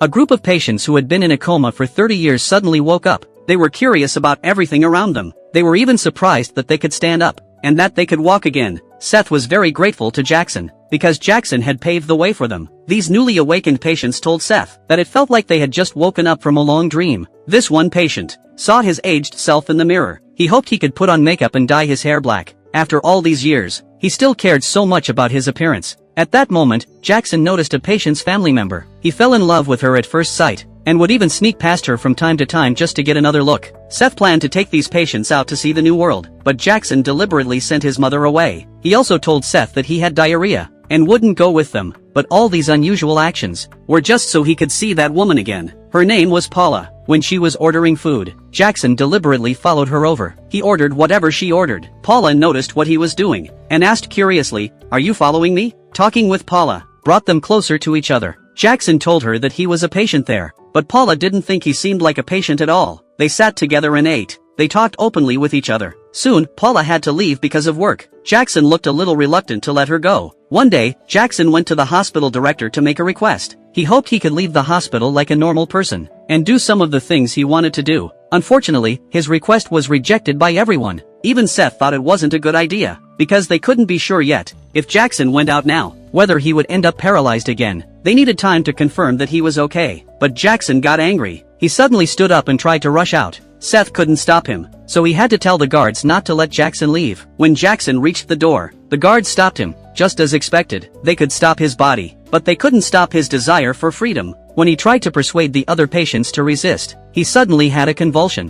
A group of patients who had been in a coma for 30 years suddenly woke up. They were curious about everything around them. They were even surprised that they could stand up, and that they could walk again. Seth was very grateful to Jackson, because Jackson had paved the way for them. These newly awakened patients told Seth that it felt like they had just woken up from a long dream. This one patient saw his aged self in the mirror. He hoped he could put on makeup and dye his hair black. After all these years, he still cared so much about his appearance. At that moment, Jackson noticed a patient's family member. He fell in love with her at first sight, and would even sneak past her from time to time just to get another look. Seth planned to take these patients out to see the new world, but Jackson deliberately sent his mother away. He also told Seth that he had diarrhea, and wouldn't go with them, but all these unusual actions were just so he could see that woman again. Her name was Paula. When she was ordering food, Jackson deliberately followed her over. He ordered whatever she ordered. Paula noticed what he was doing, and asked curiously, "Are you following me?" Talking with Paula brought them closer to each other. Jackson told her that he was a patient there, but Paula didn't think he seemed like a patient at all. They sat together and ate. They talked openly with each other. Soon, Paula had to leave because of work. Jackson looked a little reluctant to let her go. One day, Jackson went to the hospital director to make a request. He hoped he could leave the hospital like a normal person, and do some of the things he wanted to do. Unfortunately, his request was rejected by everyone. Even Seth thought it wasn't a good idea, because they couldn't be sure yet, if Jackson went out now, whether he would end up paralyzed again. They needed time to confirm that he was okay. But Jackson got angry. He suddenly stood up and tried to rush out. Seth couldn't stop him, so he had to tell the guards not to let Jackson leave. When Jackson reached the door, the guards stopped him. Just as expected, they could stop his body, but they couldn't stop his desire for freedom. When he tried to persuade the other patients to resist, he suddenly had a convulsion.